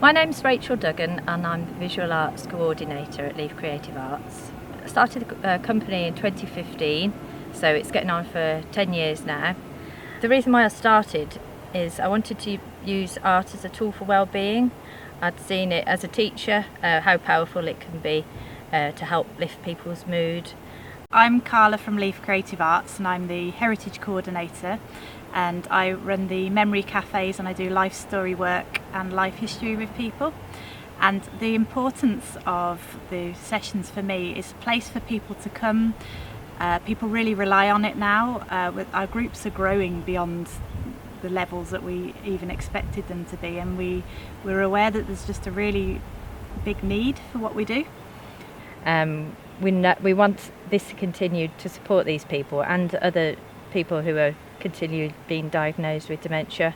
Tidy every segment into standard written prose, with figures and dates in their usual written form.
My name's Rachel Duggan and I'm the Visual Arts Coordinator at Leaf Creative Arts. I started the company in 2015, so it's getting on for 10 years now. The reason why I started is I wanted to use art as a tool for well-being. I'd seen it as a teacher, how powerful it can be to help lift people's mood. I'm Carla from Leaf Creative Arts and I'm the Heritage Coordinator, and I run the memory cafes and I do life story work and life history with people. And the importance of the sessions for me is a place for people to come. People really rely on it now. Our groups are growing beyond the levels that we even expected them to be, and we're aware that there's just a really big need for what we do. We want this to continue to support these people and other people who are continued being diagnosed with dementia,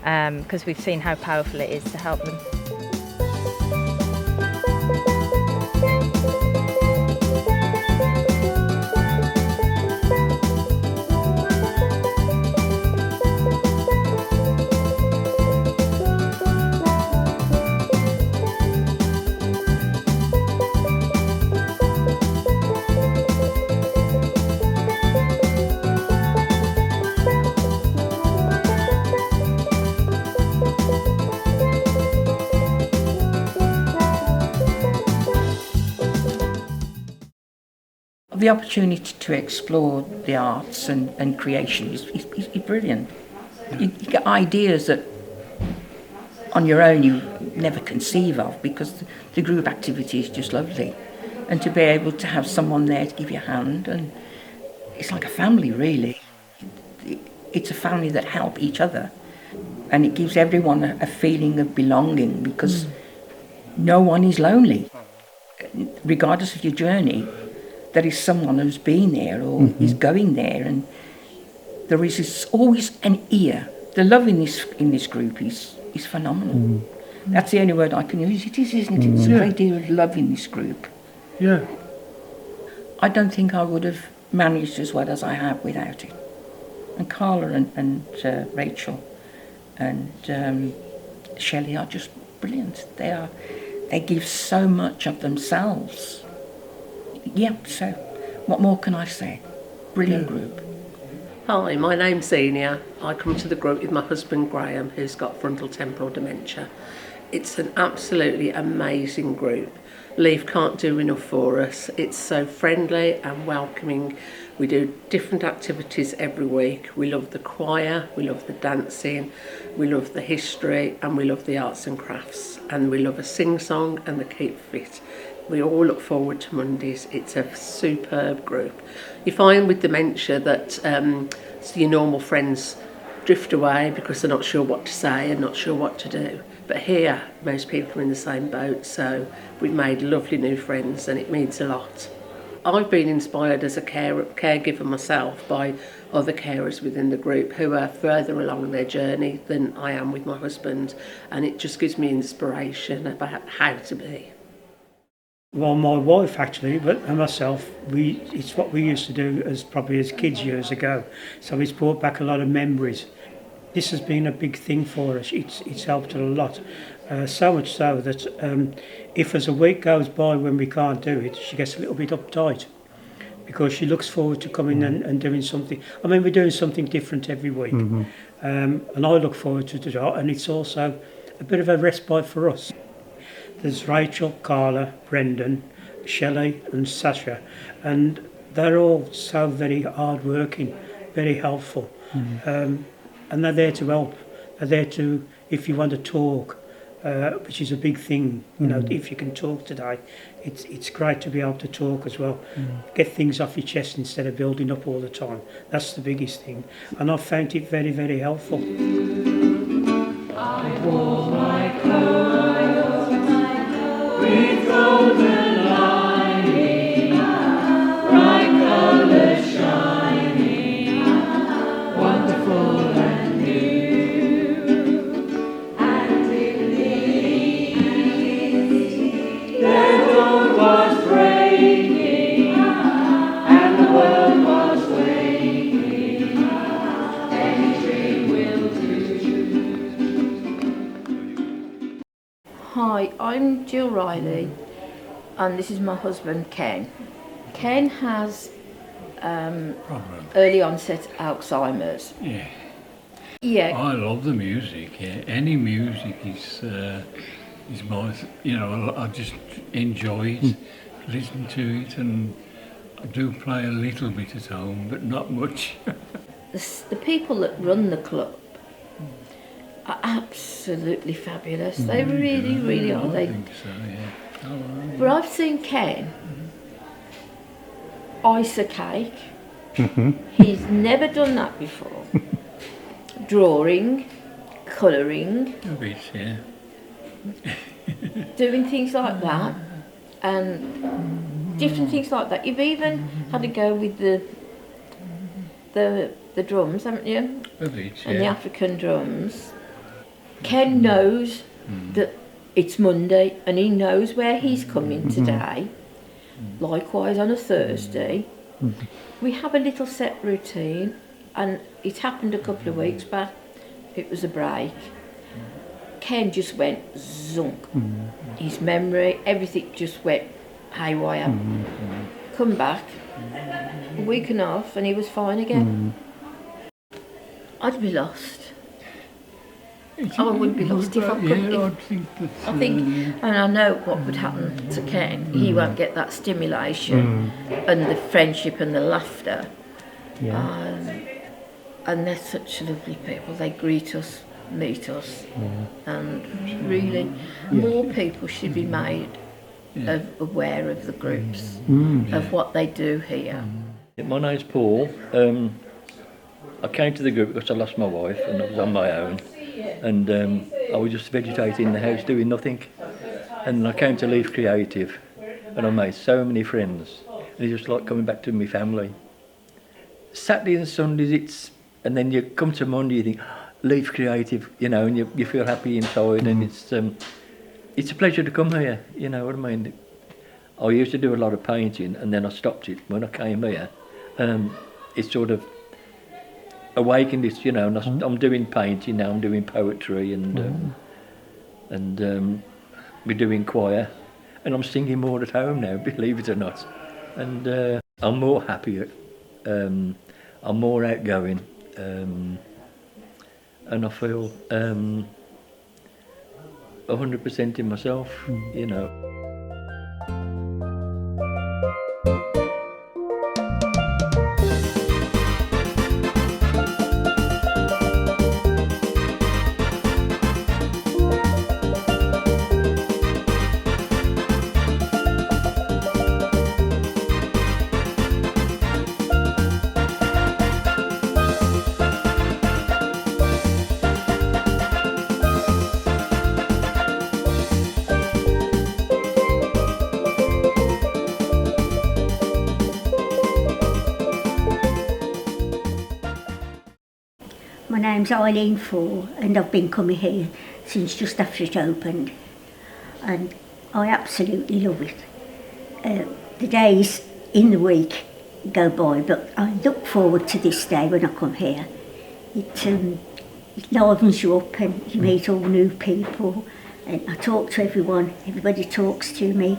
because we've seen how powerful it is to help them. The opportunity to explore the arts and creation is brilliant. You get ideas that on your own you never conceive of, because the group activity is just lovely. And to be able to have someone there to give you a hand, and it's like a family really. It's a family that help each other, and it gives everyone a feeling of belonging, because no one is lonely. Regardless of your journey, there is someone who's been there or is going there, and there is always an ear. The love in this group is phenomenal. That's the only word I can use. It is, isn't it? It's a great deal of love in this group. Yeah. I don't think I would have managed as well as I have without it. And Carla and Rachel and Shelley are just brilliant. They give so much of themselves. Yeah, so what more can I say? Brilliant group. Hi, my name's Xenia. I come to the group with my husband Graham, who's got frontal temporal dementia. It's an absolutely amazing group. Leaf can't do enough for us. It's so friendly and welcoming. We do different activities every week. We love the choir, we love the dancing, we love the history, and we love the arts and crafts. And we love a sing-song and the keep fit. We all look forward to Mondays. It's a superb group. You find with dementia that your normal friends drift away because they're not sure what to say and not sure what to do. But here, most people are in the same boat, so we've made lovely new friends, and it means a lot. I've been inspired as a caregiver myself by other carers within the group who are further along their journey than I am with my husband, and it just gives me inspiration about how to be. Well, my wife actually, and myself, it's what we used to do as kids years ago. So it's brought back a lot of memories. This has been a big thing for us. It's helped a lot. So much so that if as a week goes by when we can't do it, she gets a little bit uptight, because she looks forward to coming and doing something. I mean, we're doing something different every week. And I look forward to it, and it's also a bit of a respite for us. There's Rachel, Carla, Brendan, Shelley and Sasha, and they're all so very hard-working, very helpful, and they're there to help. They're there to, if you want to talk, which is a big thing, you know, if you can talk today, it's great to be able to talk as well. Get things off your chest instead of building up all the time. That's the biggest thing, and I've found it very, very helpful. I wore my coat with golden lining, bright colours shining, wonderful and new. And in the east, the dawn was breaking, and the world was waking. Any dream will do. Hi, I'm Jill Riley, and this is my husband Ken. Ken has early onset Alzheimer's. Yeah. Yeah. I love the music. Yeah, any music is my. I just enjoy it, listen to it, and I do play a little bit at home, but not much. The people that run the club are absolutely fabulous. They really are. I think so. Yeah. Oh, right. But I've seen Ken ice a cake. He's never done that before. Drawing, colouring, A bit, yeah. doing things like that, and different things like that. You've even had a go with the drums, haven't you? A bit, yeah. And the African drums. Ken knows that it's Monday, and he knows where he's coming today. Likewise on a Thursday. We have a little set routine, and it happened a couple of weeks back. It was a break. Ken just went zunk. His memory, everything just went haywire. Come back, a week and a half, and he was fine again. I'd be lost. I would be lost if I couldn't. Yeah, I think And I know what would happen to Ken. He won't get that stimulation and the friendship and the laughter. And they're such lovely people. They greet us, meet us, and really, more people should be made aware of the groups, of what they do here. My name's Paul. I came to the group because I lost my wife and I was on my own, and I was just vegetating in the house doing nothing, and I came to Leaf Creative and I made so many friends, and it's just like coming back to my family. Saturday and Sundays and then you come to Monday, you think, Leaf Creative, and you feel happy inside, and it's a pleasure to come here, you know what I mean. I used to do a lot of painting, and then I stopped it when I came here. It sort of awakened this, and I'm doing painting now, I'm doing poetry, and we're doing choir, and I'm singing more at home now, believe it or not. And I'm more happier, I'm more outgoing, and I feel 100% in myself, My name's Eileen Ford, and I've been coming here since just after it opened, and I absolutely love it. The days in the week go by, but I look forward to this day when I come here. It livens you up, and you meet all new people, and I talk to everyone, everybody talks to me,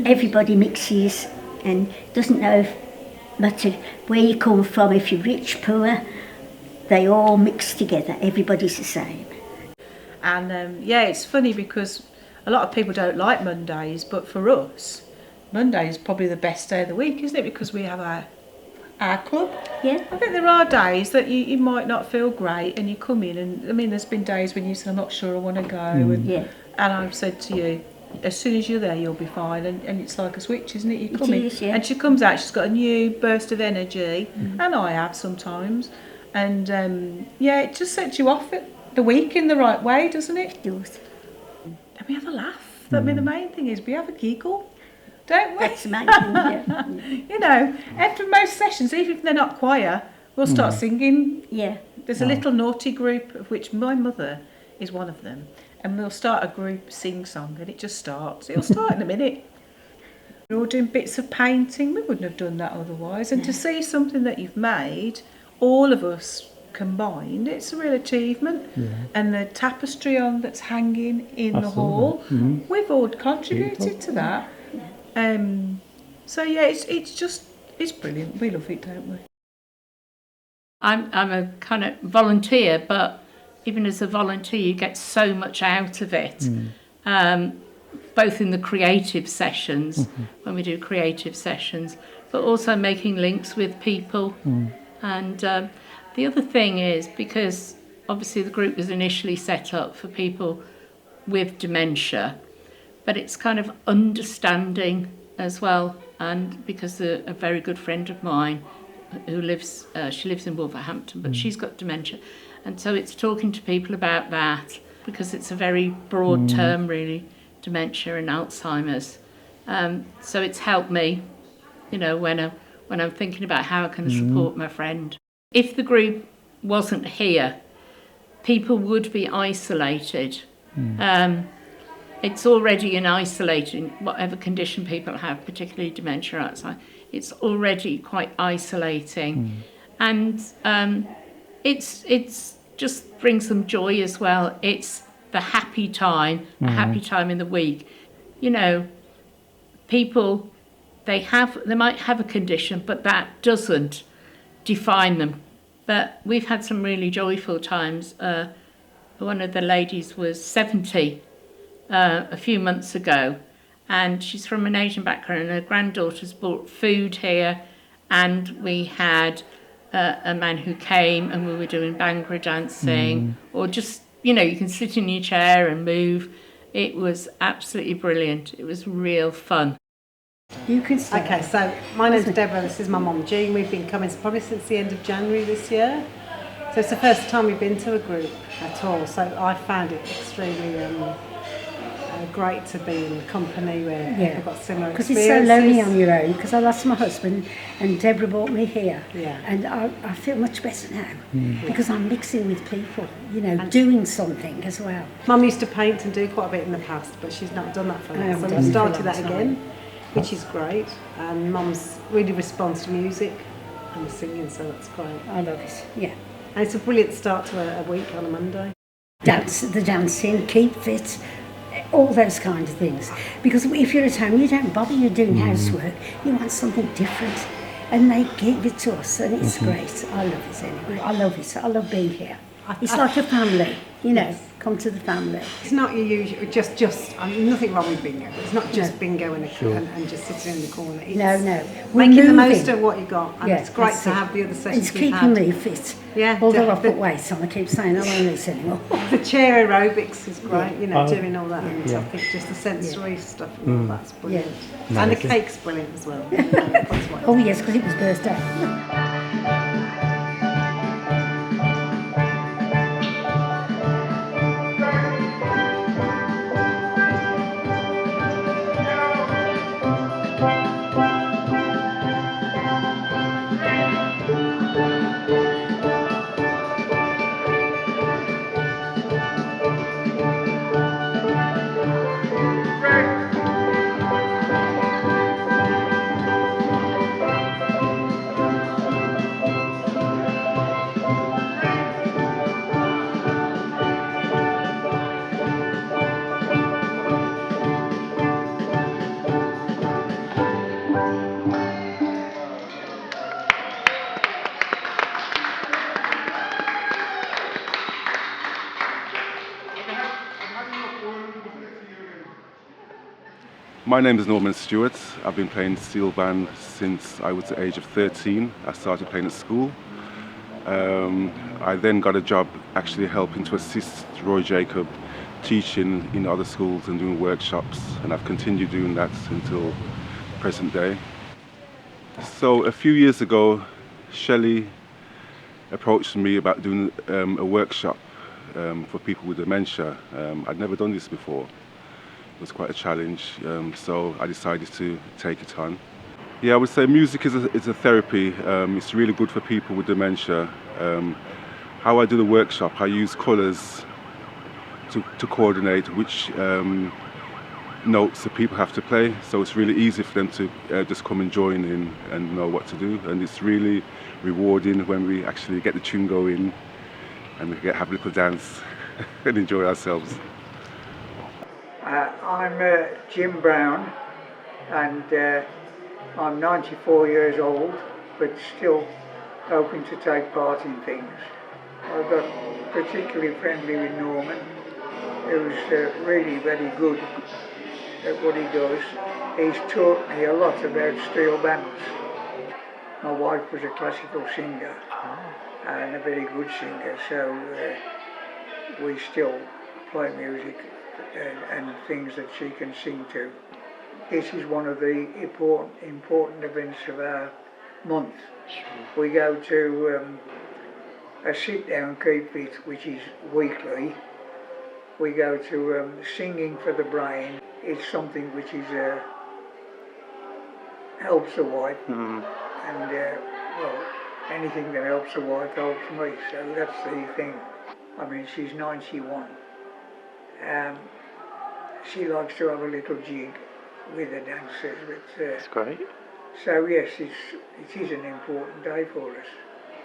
everybody mixes, and doesn't matter where you come from, if you're rich, poor, they all mix together, everybody's the same. And it's funny because a lot of people don't like Mondays, but for us, Monday is probably the best day of the week, isn't it? Because we have our club. Yeah. I think there are days that you might not feel great, and you come in, and I mean, there's been days when you say, I'm not sure I want to go, and I've said to you, as soon as you're there, you'll be fine, and it's like a switch, isn't it? You come in, and she comes out, she's got a new burst of energy, and I have sometimes. And it just sets you off at the week in the right way, doesn't it? It does. And we have a laugh. I mean, the main thing is we have a giggle, don't we? That's the main thing, After most sessions, even if they're not choir, we'll start singing. Yeah. There's a little naughty group, of which my mother is one of them, and we'll start a group sing-song, and it just starts. It'll start in a minute. We're all doing bits of painting. We wouldn't have done that otherwise. And to see something that you've made, all of us combined, it's a real achievement. Yeah. And the tapestry on that's hanging in the hall, we've all contributed to that. So yeah, it's brilliant. We love it, don't we? I'm a kind of volunteer, but even as a volunteer, you get so much out of it. Both in the creative sessions, when we do creative sessions, but also making links with people. And the other thing is, because obviously the group was initially set up for people with dementia, but it's kind of understanding as well. And because a very good friend of mine who lives, she lives in Wolverhampton, but she's got dementia. And so it's talking to people about that, because it's a very broad term, really, dementia and Alzheimer's. So it's helped me, you know, when I'm thinking about how I can support my friend. If the group wasn't here, people would be isolated. It's already an isolating, whatever condition people have, particularly dementia or Alzheimer's, it's already quite isolating. And it's just brings them joy as well. It's the happy time, a happy time in the week. You know, people, they might have a condition, but that doesn't define them. But we've had some really joyful times. One of the ladies was 70 a few months ago, and she's from an Asian background, and her granddaughter's brought food here, and we had a man who came, and we were doing Bhangra dancing, or just, you know, you can sit in your chair and move. It was absolutely brilliant. It was real fun. You can start. Okay, so my name's Deborah, this is my mum Jean. We've been coming probably since the end of January this year. So it's the first time we've been to a group at all. So I found it extremely great to be in a company where people got similar experiences. Because it's so lonely on your own, because I lost my husband and Deborah brought me here. Yeah. And I feel much better now because I'm mixing with people, you know, and doing something as well. Mum used to paint and do quite a bit in the past, but she's not done that for us. So we started that again, which is great. And Mum's really responds to music and singing, so that's great. I love it, yeah. And it's a brilliant start to a week on a Monday. The dancing, keep fit, all those kind of things. Because if you're at home, you don't bother, you're doing housework, you want something different. And they give it to us, and it's great. I love it anyway. I love it. I love being here. It's like a family, you know, come to the family. It's not your usual, nothing wrong with bingo. It's not just bingo and just sitting in the corner. It's making the most of what you got, and it's great to have the other sessions. It's keeping me fit. Yeah, although I've put weight on, I keep saying I won't eat anymore. The chair aerobics is great, you know, doing all that. And I think just the sensory stuff and all that's brilliant. Yeah. And the cake's brilliant as well. Oh yes, because it was birthday. My name is Norman Stewart. I've been playing steel band since I was the age of 13. I started playing at school. I then got a job actually helping to assist Roy Jacob teaching in other schools and doing workshops, and I've continued doing that until present day. So a few years ago, Shelley approached me about doing a workshop for people with dementia. I'd never done this before. It was quite a challenge, so I decided to take it on. Yeah, I would say music is a therapy. It's really good for people with dementia. How I do the workshop, I use colours to coordinate which notes that people have to play, so it's really easy for them to just come and join in and know what to do, and it's really rewarding when we actually get the tune going and we have a little dance and enjoy ourselves. I'm Jim Brown, and I'm 94 years old, but still hoping to take part in things. I got particularly friendly with Norman, who's really very good at what he does. He's taught me a lot about steel bands. My wife was a classical singer and a very good singer, so we still play music and things that she can sing to. This is one of the important events of our month. We go to a sit-down keep fit, which is weekly. We go to Singing for the Brain. It's something which is helps the wife, and well, anything that helps the wife helps me. So that's the thing. I mean, she's 91. She likes to have a little jig with the dancers. That's great. So yes, it is an important day for us.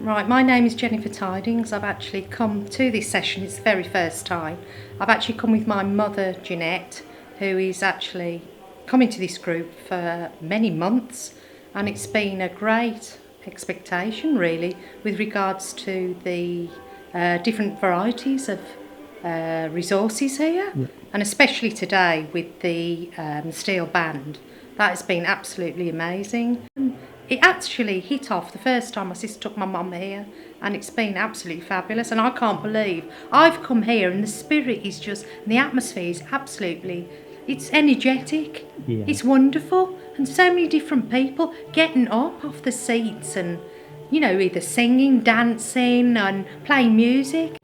Right, my name is Jennifer Tidings. I've actually come to this session, it's the very first time. I've actually come with my mother, Jeanette, who is actually coming to this group for many months, and it's been a great expectation, really, with regards to the different varieties of resources here, and especially today with the steel band. That has been absolutely amazing. It actually hit off the first time my sister took my mum here, and it's been absolutely fabulous, and I can't believe I've come here and the spirit is just, and the atmosphere is absolutely, it's energetic, it's wonderful, and so many different people getting up off the seats and, you know, either singing, dancing and playing music,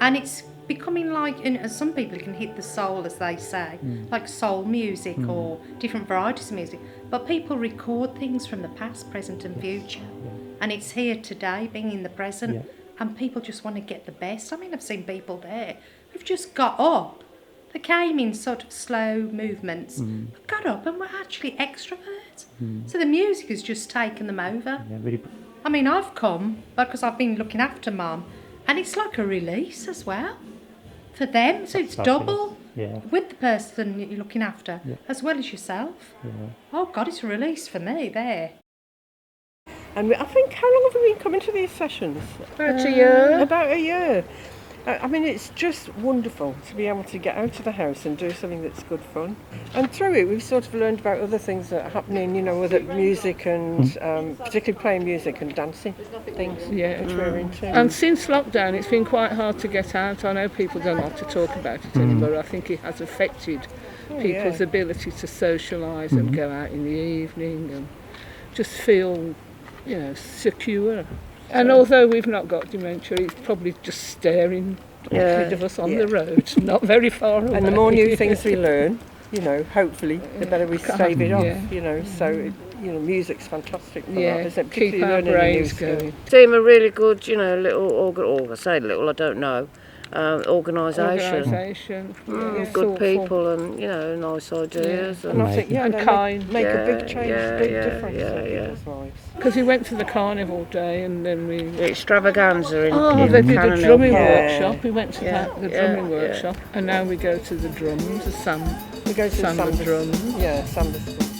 and it's becoming like, and some people can hit the soul, as they say, like soul music or different varieties of music, but people record things from the past, present and future, and it's here today, being in the present, and people just want to get the best. I mean, I've seen people there who've just got up, they came in sort of slow movements, but got up and were actually extroverts, so the music has just taken them over. I mean, I've come because I've been looking after Mum, and it's like a release as well for them, so it's double with the person you're looking after as well as yourself. Oh God, it's a release for me there. And I think, how long have we been coming to these sessions? About a year. About a year. I mean, it's just wonderful to be able to get out of the house and do something that's good fun. And through it, we've sort of learned about other things that are happening, you know, other music and particularly playing music and dancing things, which we're into. And since lockdown, it's been quite hard to get out. I know people don't like to talk about it anymore. I think it has affected people's ability to socialise and go out in the evening and just feel, you know, secure. And although we've not got dementia, it's probably just staring ahead of us on the road, not very far away. And the more new things we learn, you know, hopefully, the better we stave it off, you know, so, you know, music's fantastic for that, isn't it? Keep our brains going. Seem a really good, you know, little, I say little, I don't know, organisation. Good people and, you know, nice ideas. And I think, and kind. Make a big change, big difference in people's lives. Because we went to the carnival day and then we... The extravaganza in they did a drumming workshop. We went to the drumming workshop, and now we go to the drums, the samba. We go to samba drums. Yeah, samba school.